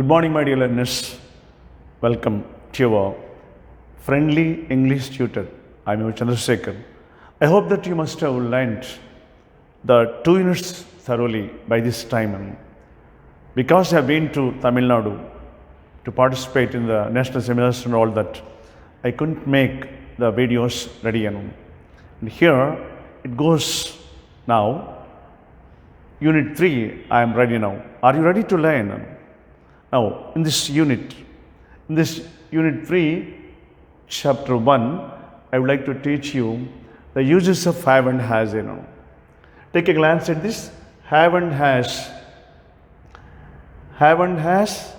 Good morning, my dear learners. Welcome to your friendly English tutor. I am your Chandrasekhar. I hope that you must have learnt the 2 units thoroughly by this time. Because I have been to Tamil Nadu to participate in the national seminars and all that, I couldn't make the videos ready. And here it goes now. Unit 3, I am ready now. Are you ready to learn? Now, in this unit 3, chapter 1, I would like to teach you the uses of have and has. Take a glance at this. Have and has. Have and has.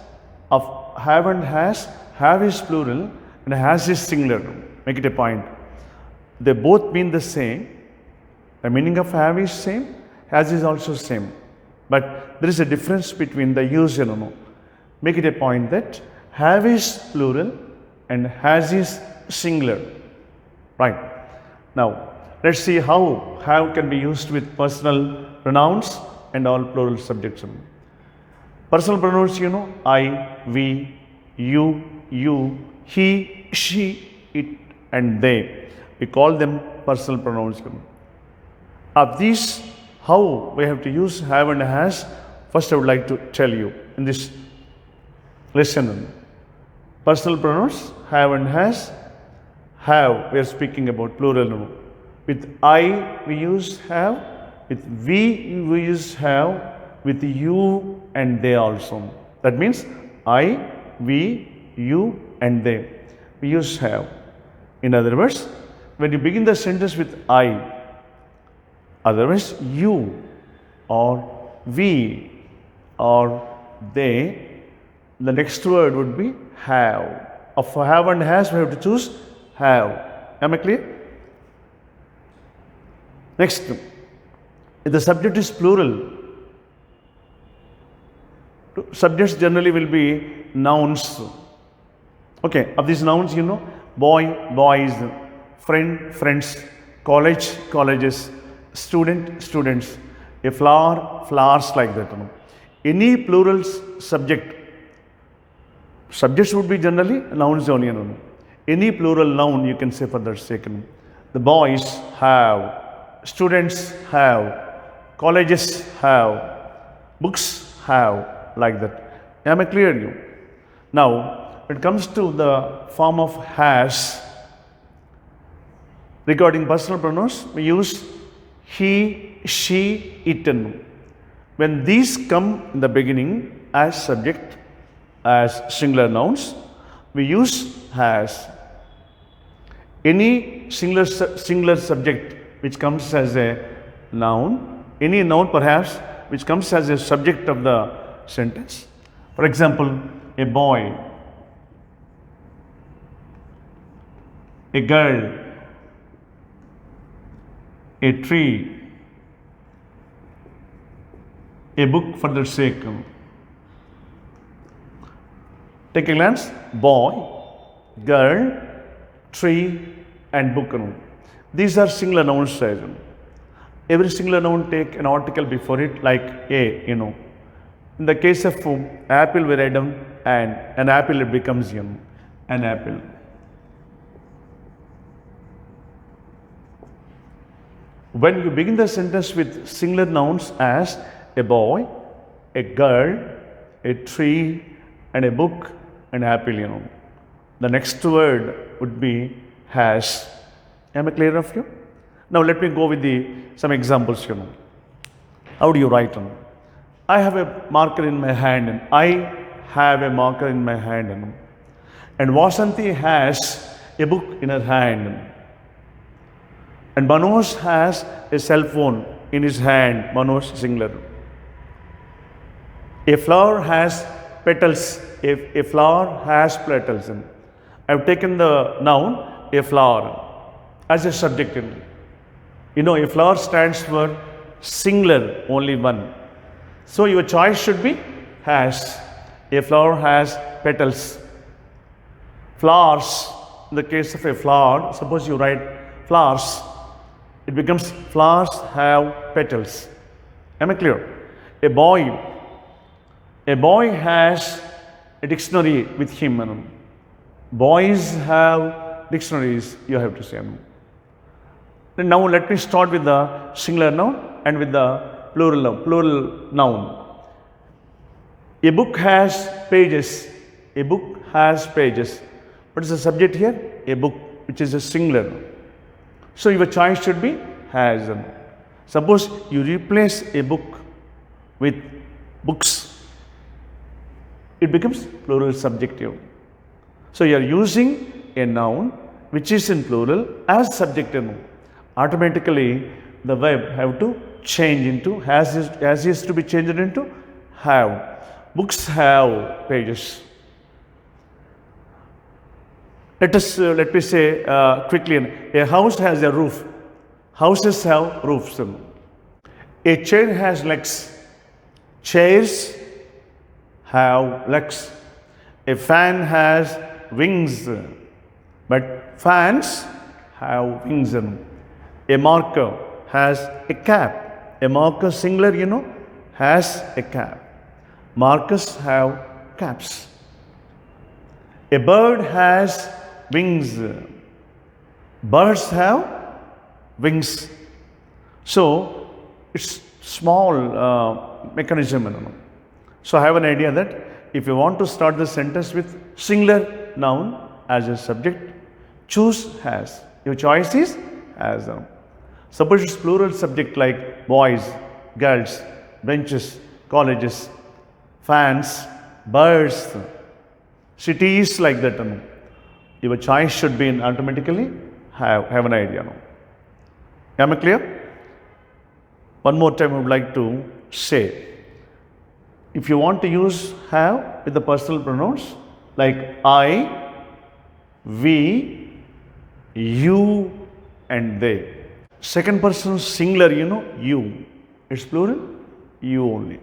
Of have and has. Have is plural and has is singular. Make it a point. They both mean the same. The meaning of have is same. Has is also same. But there is a difference between the use. Make it a point that have is plural and has is singular. Right. Now, let's see how have can be used with personal pronouns and all plural subjects. Personal pronouns, I, we, you, he, she, it, and they. We call them personal pronouns. Of these, how we have to use have and has, first I would like to tell you in this lesson. Personal pronouns, have and has. Have, we are speaking about plural. With I, we use have. With we use have. With you and they also. That means I, we, you and they. We use have. In other words, when you begin the sentence with I, otherwise you or we or they, the next word would be have. Of have and has, we have to choose have. Am I clear? Next, if the subject is plural, subjects generally will be nouns. Okay, of these nouns, boy, boys, friend, friends, college, colleges, student, students, a flower, flowers, like that. Any plural subject, subjects would be generally nouns only. Any plural noun you can say for that sake. The boys have, students have, colleges have, books have, like that. Am I clear to you? Now, when it comes to the form of has, regarding personal pronouns, we use he, she, it. When these come in the beginning as subject, as singular nouns, we use has. Any singular subject which comes as a noun, any noun perhaps which comes as a subject of the sentence. For example, a boy, a girl, a tree, a book for their sake. Take a glance. Boy, girl, tree, and book. These are singular nouns. Every singular noun take an article before it, like a. In the case of apple, we write down and an apple, it becomes an apple. When you begin the sentence with singular nouns as a boy, a girl, a tree, and a book, and apple, the next word would be has. Am I clear of you? Now let me go with some examples. How do you write? I have a marker in my hand, and I have a marker in my hand, and Vasanti has a book in her hand, and Manoj has a cell phone in his hand. Manoj, singular. A flower has petals. A flower has petals. I have taken the noun, a flower, as a subject. A flower stands for singular, only one. So your choice should be has. A flower has petals. Flowers, in the case of a flower, suppose you write flowers, it becomes flowers have petals. Am I clear? A boy has a dictionary with him. Boys have dictionaries, you have to say. Then now let me start with the singular noun and with the plural noun. A book has pages. A book has pages. What is the subject here? A book, which is a singular. So your choice should be has. Suppose you replace a book with books, it becomes plural subjective. So you are using a noun which is in plural as subjective. Automatically the verb have to change into has is to be changed into have. Books have pages. Let me say quickly, a house has a roof. Houses have roofs. A chair has legs. Chairs have legs. A fan has wings, but fans have wings. A marker has a cap. A marker singular, has a cap. Markers have caps. A bird has wings. Birds have wings. So it's small mechanism. So I have an idea that if you want to start the sentence with singular noun as a subject, choose has. Your choice is has. Suppose it's plural subject like boys, girls, benches, colleges, fans, birds, cities, like that. Your choice should be in automatically have an idea. Am I clear? One more time I would like to say, if you want to use have with the personal pronouns like I, we, you and they. Second person singular, you. It's plural, you only.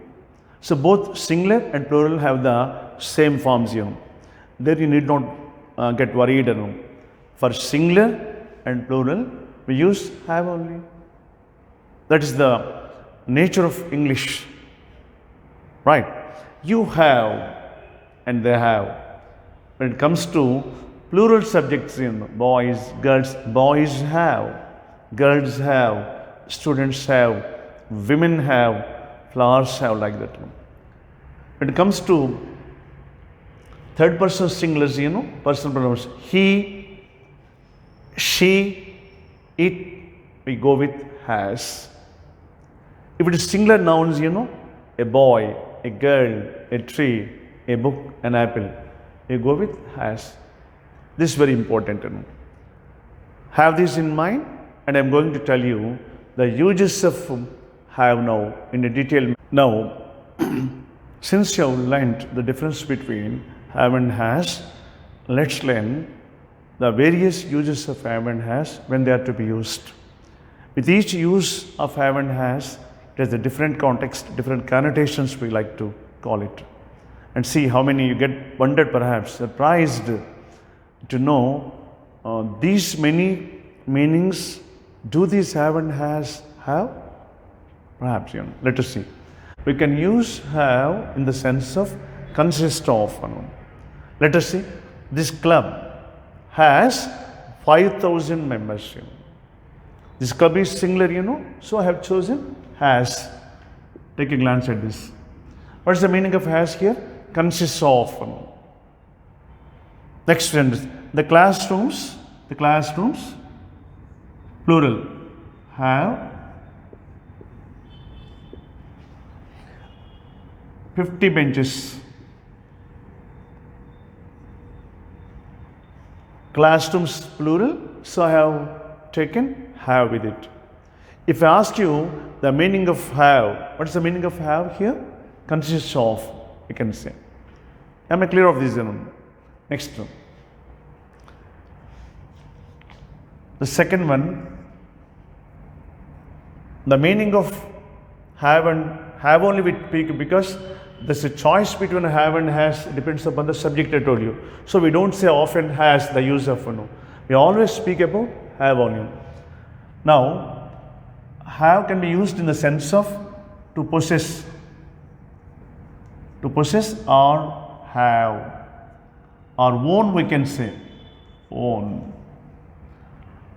So both singular and plural have the same forms. There you need not get worried. For singular and plural, we use have only. That is the nature of English. Right? You have and they have. When it comes to plural subjects, boys, boys have, girls have, students have, women have, flowers have, like that. When it comes to third person singulars, personal pronouns, he, she, it, we go with has. If it is singular nouns, a boy, a girl, a tree, a book, an apple, you go with has. This is very important. Have this in mind, and I am going to tell you the uses of have now in a detail. Now, since you have learned the difference between have and has, let's learn the various uses of have and has when they are to be used. With each use of have and has, it has a different context, different connotations we like to call it. And see how many you get wondered, perhaps surprised to know these many meanings. Do these have and has have? Perhaps, let us see. We can use have in the sense of consist of. Let us see. This club has 5,000 members. This club is singular, so I have chosen has. Take a glance at this. What is the meaning of has here? Consists of. Next sentence. The classrooms, plural, have 50 benches. Classrooms plural, so I have taken have with it. If I ask you the meaning of have, what is the meaning of have here? Consists of, you can say. Am I clear of this? Next one. The second one, the meaning of have and have only we speak because there's a choice between have and has, depends upon the subject I told you. So we don't say often has, the use of. We always speak about have only. Now, have can be used in the sense of to possess or have, or own we can say, own.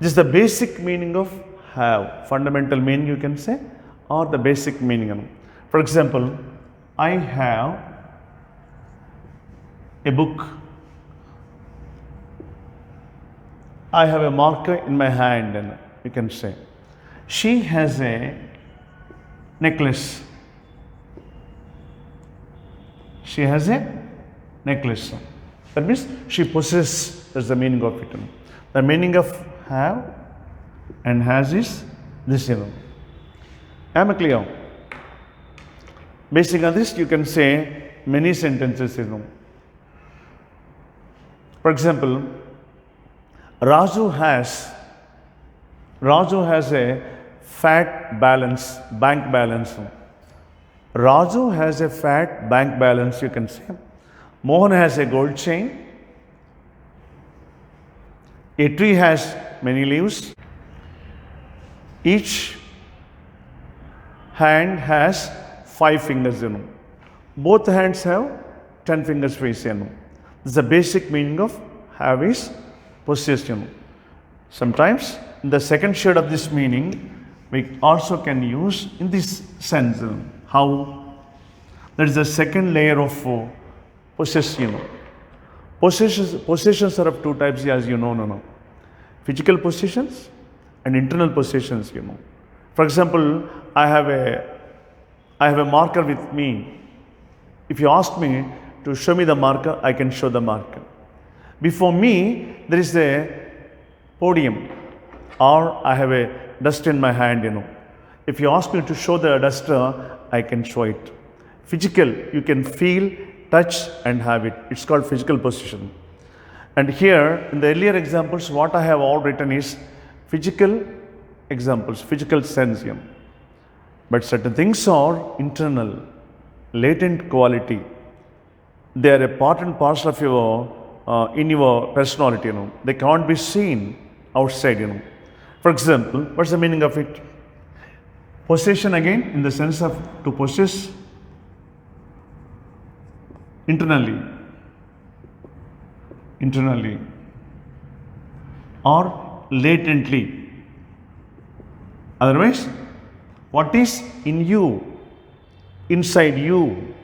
This is the basic meaning of have, fundamental meaning you can say, or the basic meaning. For example, I have a book. I have a marker in my hand, and you can say. She has a necklace. She has a necklace. That means she possesses. That's the meaning of it. The meaning of have and has is this. Am I clear? Based on this, you can say many sentences. For example, Raju has a fat balance, bank balance. Raju has a fat bank balance, you can say. Mohan has a gold chain. A tree has many leaves. Each hand has 5 fingers. Both hands have 10 fingers. This is the basic meaning of have is possession. Sometimes in the second shade of this meaning, we also can use in this sense. How? That is the second layer of possession. Possessions are of two types, as you know. Physical possessions and internal possessions. For example, I have a marker with me. If you ask me to show me the marker, I can show the marker. Before me, there is a podium, or I have a duster in my hand. If you ask me to show the duster, I can show it. Physical, you can feel, touch and have it. It's called physical possession. And here, in the earlier examples, what I have all written is physical examples, physical sense. But certain things are internal, latent quality. They are a part and parcel of your, in your personality. They can't be seen outside. For example, what's the meaning of it? Possession, again, in the sense of to possess internally or latently. Otherwise, what is in you, inside you,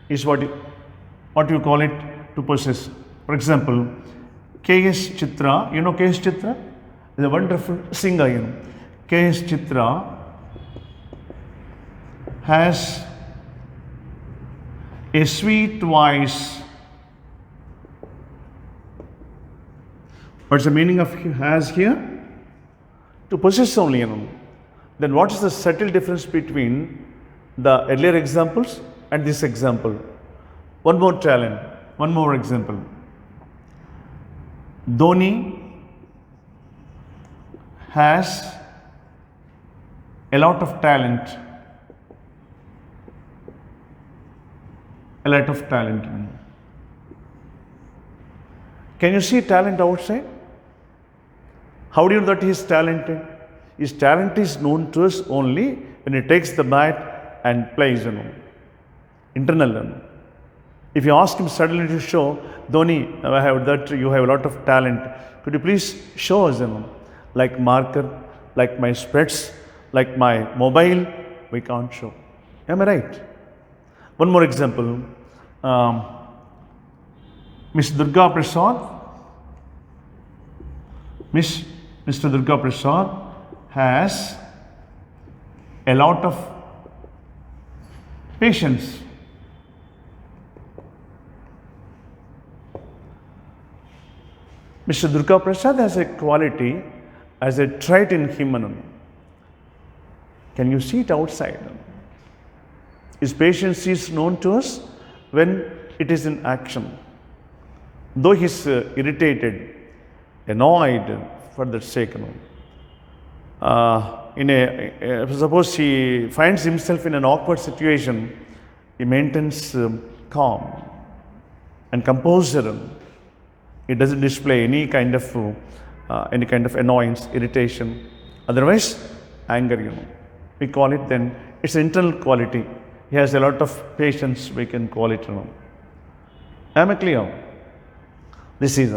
is what you call it to possess. For example, K.S. Chitra, you know K.S. Chitra? Is a wonderful singer. K.S. Chitra has a sweet voice. What's the meaning of has here? To possess only. Then what is the subtle difference between the earlier examples and this example? One more talent, one more example. Dhoni has a lot of talent. Can you see talent outside? How do you know that he is talented? His talent is known to us only when he takes the bat and plays. Internal. If you ask him suddenly to show, Dhoni, I have that, you have a lot of talent. Could you please show us? Like marker, like my spreads, like my mobile, we can't show. Am I right? One more example. Miss Durga Prasad. Mr. Durga Prasad has a lot of patience. Mr. Durga Prasad has a quality, as a trait in him. Can you see it outside? His patience is known to us when it is in action. Though he is irritated, annoyed for that sake. Suppose he finds himself in an awkward situation, he maintains calm and composure. He doesn't display any kind of annoyance, irritation. Otherwise, anger. We call it then. It's an internal quality. He has a lot of patience. We can call it. Am I clear? This is,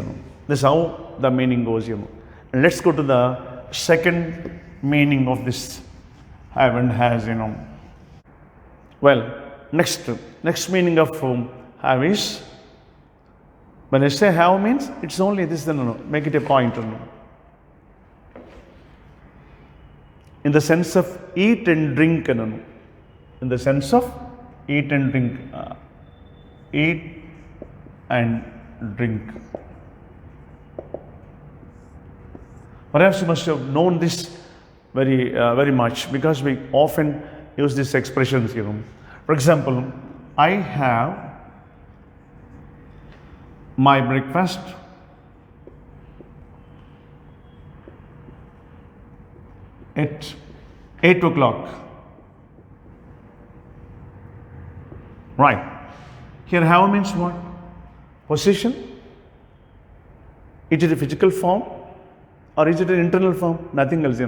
this is how the meaning goes. And let's go to the second meaning of this have and has. Well, next meaning of have is, when I say have means, it's only this, make it a point. In the sense of eat and drink. In the sense of eat and drink. Eat and drink. Perhaps you must have known this very much, because we often use these expressions. For example, I have my breakfast at 8 o'clock. Right. Here have means what? Position. Is it a physical form or is it an internal form? Nothing else.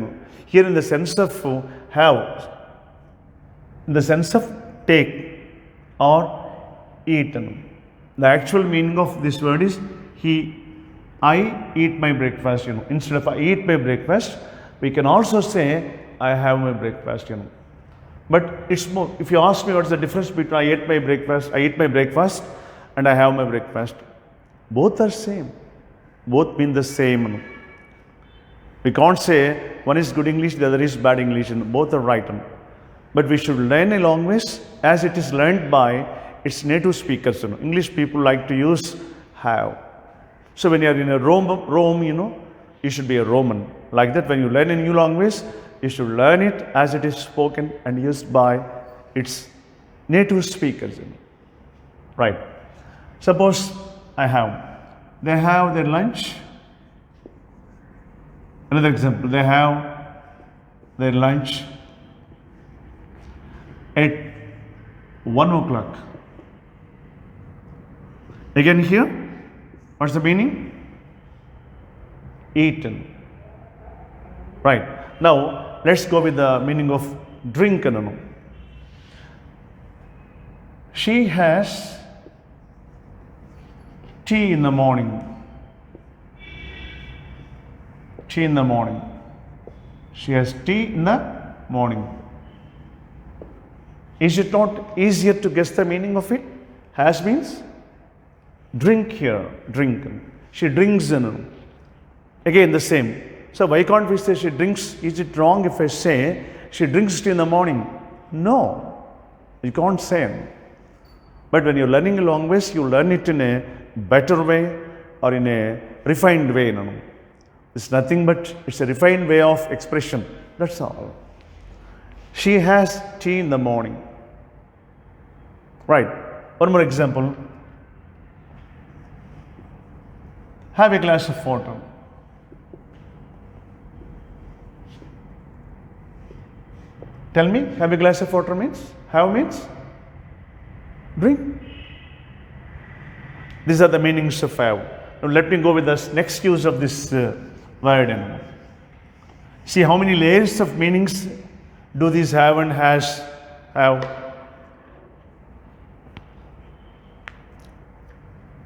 Here in the sense of have, in the sense of take or eat. The actual meaning of this word is I eat my breakfast. Instead of I eat my breakfast, we can also say I have my breakfast. But it's more, if you ask me what's the difference between I eat my breakfast and I have my breakfast, both are same. Both mean the same. We can't say one is good English, the other is bad English, and both are right. But we should learn a language as it is learned by its native speakers. English people like to use have. So when you are in a Rome, you should be a Roman. Like that, when you learn a new language, you should learn it as it is spoken and used by its native speakers. Right. Suppose they have their lunch. Another example, they have their lunch at 1 o'clock. Again here, what's the meaning? Eaten. Right. Now, let's go with the meaning of drink. She has tea in the morning. Tea in the morning. She has tea in the morning. Is it not easier to guess the meaning of it? Has means drink here, drink. She drinks. Again the same. So why can't we say she drinks? Is it wrong if I say she drinks tea in the morning? No, you can't say. But when you're learning a language, you learn it in a better way or in a refined way. It's nothing but it's a refined way of expression. That's all. She has tea in the morning. Right. One more example. Have a glass of water. Tell me, have a glass of water means? Have means? Drink. These are the meanings of have. Now let me go with the next use of this word. See how many layers of meanings do these have and has have.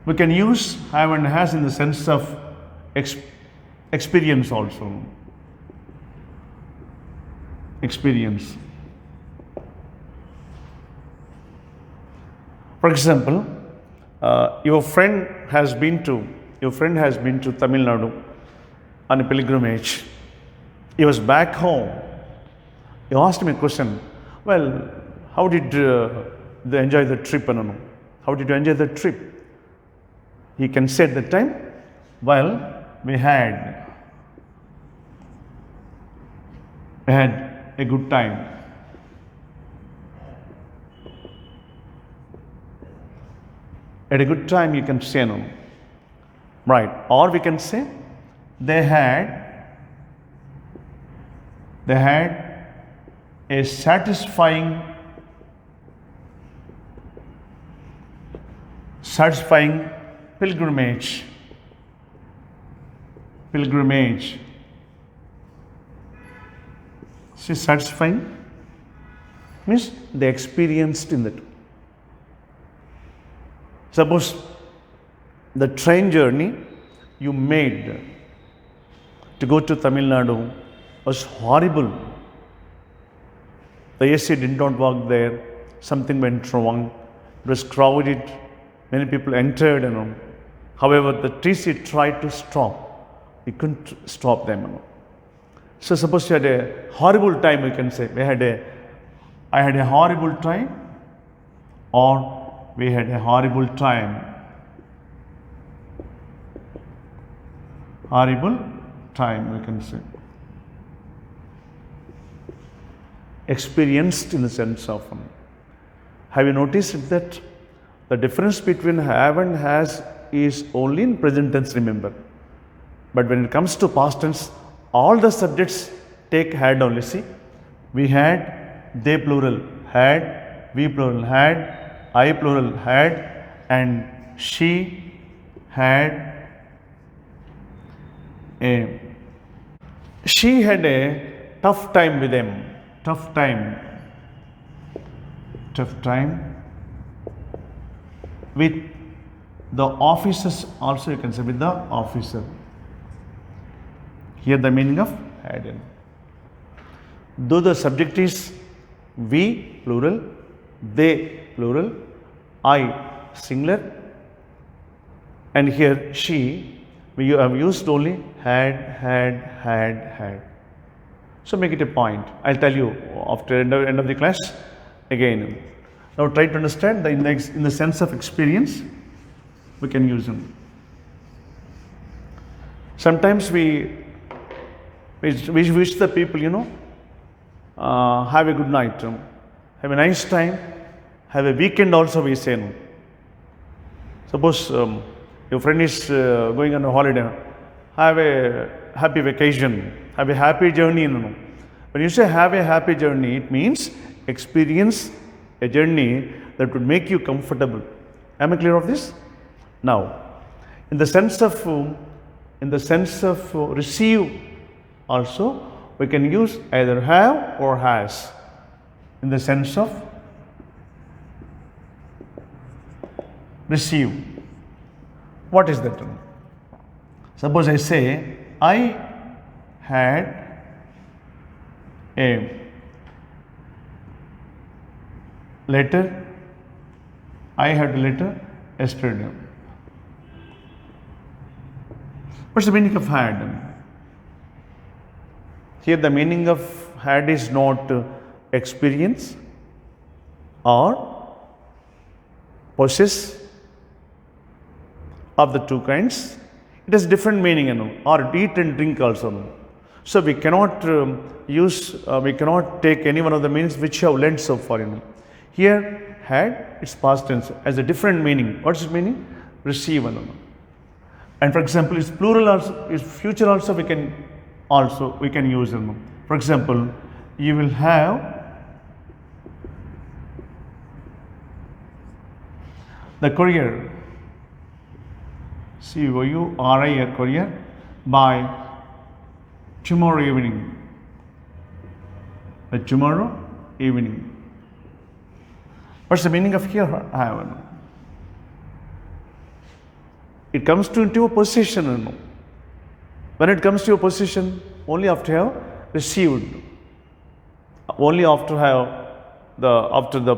We can use have and has in the sense of experience also. Experience. For example, your friend has been to Tamil Nadu on a pilgrimage. He was back home. You asked him a question. Well, how did they enjoy the trip? How did you enjoy the trip? He can say at the time, well, we had a good time. At a good time, you can say no. Right. Or we can say they had a satisfying pilgrimage. See, satisfying means they experienced in that. Suppose The train journey you made to go to Tamil Nadu was horrible. The AC did not work there, something went wrong, it was crowded, many people entered, However, the TC tried to stop, we couldn't stop them. So suppose you had a horrible time, we can say, I had a horrible time, or we had a horrible time. Horrible time, we can say. Experienced in the sense of, have you noticed that the difference between have and has is only in present tense, remember. But when it comes to past tense, all the subjects take had only. See, we had, they plural had, we plural had, I plural had, and she had she had a tough time with them. Tough time with the officers, also you can say with the officer. Here the meaning of had. Though the subject is we plural, they plural, I singular, and here she, we have used only had. So make it a point. I'll tell you after end of the class again. Now try to understand in the sense of experience, we can use them. Sometimes we wish the people, have a good night, have a nice time, have a weekend also, we say. No. Suppose your friend is going on a holiday, have a happy vacation, have a happy journey. When you say have a happy journey, it means experience a journey that would make you comfortable. Am I clear of this? Now, in the sense of receive also, we can use either have or has. In the sense of receive. What is that? Suppose I say, I had a letter, I had a letter yesterday. What's the meaning of had? Here the meaning of had is not experience or possess of the two kinds. It has different meaning, or eat and drink also. So we cannot we cannot take any one of the meanings which you have learned so far. Here had, it's past tense, has a different meaning. What's its meaning? Receive. And for example, it's plural also, it's future also we can use them. For example, you will have the courier, C-O-U-R-I-E-R, courier, by tomorrow evening. By tomorrow evening. What's the meaning of here? Have? It comes into a position. When it comes to a position, only after have received, only after the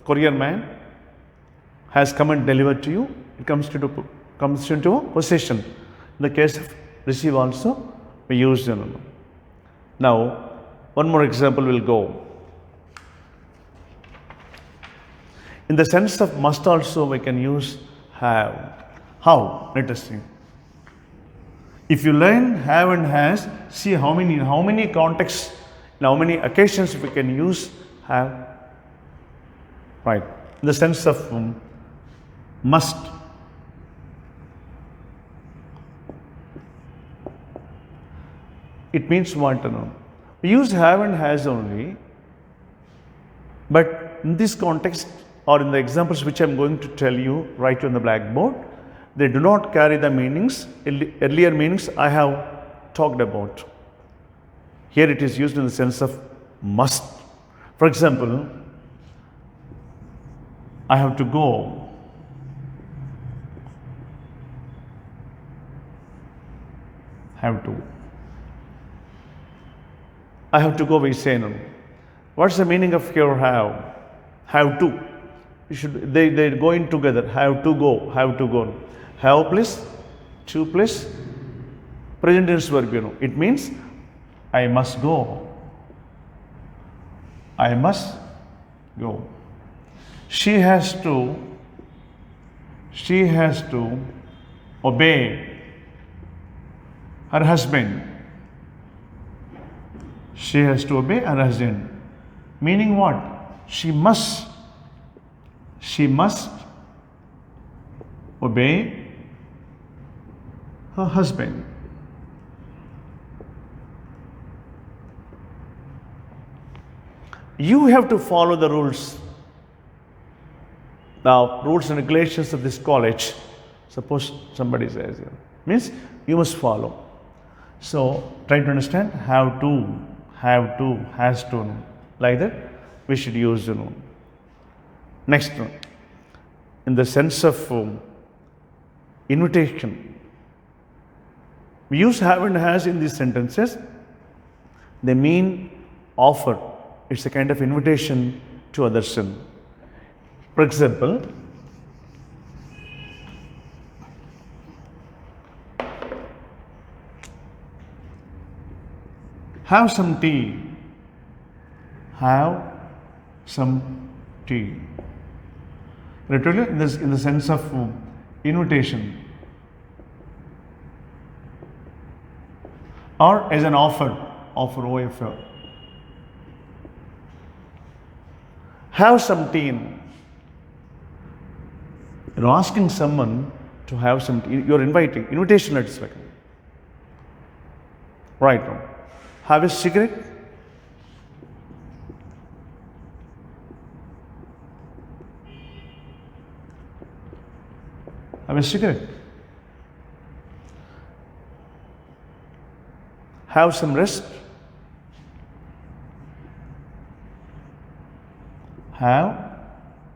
courier man has come and delivered to you, it comes into a position. In the case of receive also, we use them. Now, one more example will go. In the sense of must also, we can use have. How? Let us see. If you learn have and has, see how many contexts, in how many occasions we can use have. Right. In the sense of must. It means what? We use have and has only, but in this context or in the examples which I am going to tell you right on the blackboard, they do not carry the meanings, earlier meanings I have talked about. Here it is used in the sense of must. For example, I have to go have to. I have to go, we say no. What's the meaning of here have? Have to. They're going together. Have to go, have to go. Have plus, to plus, present tense verb, It means I must go. I must go. She has to obey her husband. She has to obey her husband. Meaning what? She must obey her husband. You have to follow the rules. Now, rules and regulations of this college. Suppose somebody says, means you must follow. So, try to understand have to, has to, like that we should use, Next one, in the sense of invitation, we use have and has in these sentences. They mean offer. It's a kind of invitation to others. For example, have some tea. Have some tea. Literally, in the sense of invitation, or as an offer, OFR. Have some tea. You're asking someone to have some tea. You're inviting. Invitation, let's like. Right now. Have a cigarette. Have a cigarette. Have some rest. Have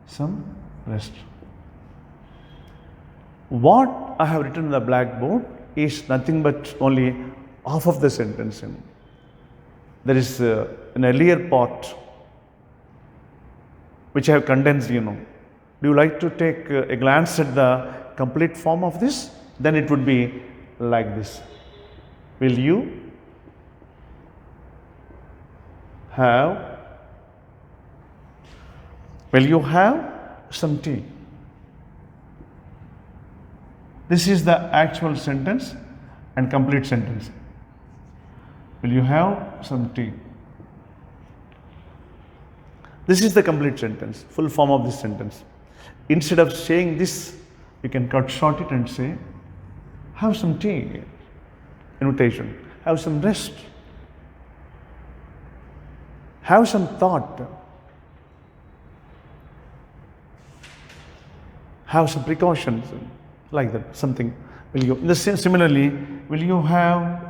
some rest. What I have written on the blackboard is nothing but only half of the sentence. There is an earlier part which I have condensed, Do you like to take a glance at the complete form of this? Then it would be like this. Will you have some tea? This is the actual sentence and complete sentence. Will you have some tea? This is the complete sentence, full form of this sentence. Instead of saying this, you can cut short it and say, have some tea. Invitation. Have some rest. Have some thought. Have some precautions. Like that, something. Similarly, will you have,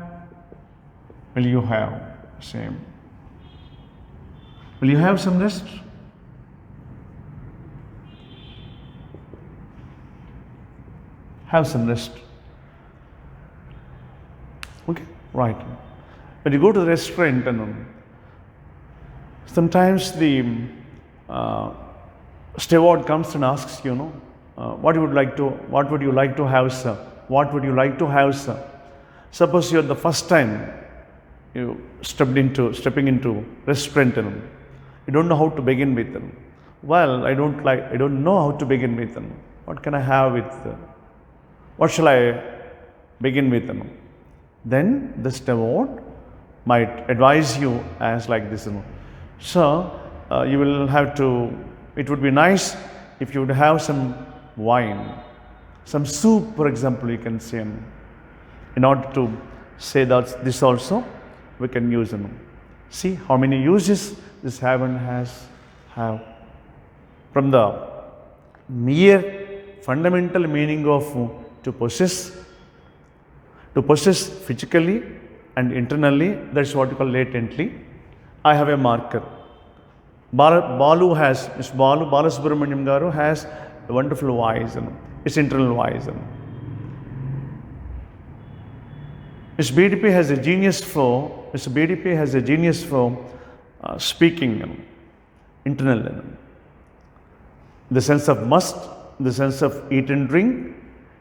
same. Will you have some rest? Have some rest. Okay, right. When you go to the restaurant, sometimes the steward comes and asks, what would you like to have, sir? What would you like to have, sir? Suppose you're the first time you stepping into restaurant, you don't know how to begin with them. Well, I don't know how to begin with them. What can I have with? What shall I begin with them? Then the steward might advise you as like this, So you will have to. It would be nice if you would have some wine, some soup, for example, you can say. In order to say that this also, we can use them. See how many uses this have and has have. From the mere fundamental meaning of to possess physically and internally, that's what we call latently. I have a marker. Balu Balasubramaniam Garu has a wonderful voice, it's internal voice. Mr. BDP has a genius for speaking internally. In the sense of must, in the sense of eat and drink, in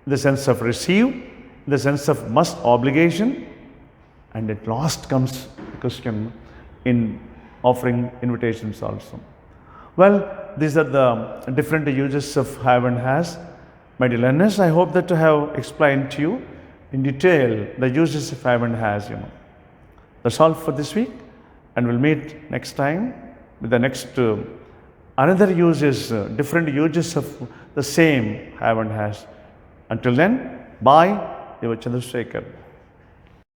the sense of receive, in the sense of must obligation, and at last comes the question in offering invitations also. Well, these are the different uses of have and has. My dear learners, I hope that to have explained to you in detail the uses of have and has. That's all for this week, and we'll meet next time with the next another uses, different uses of the same have and has. Until then, bye, your Chandrasekhar.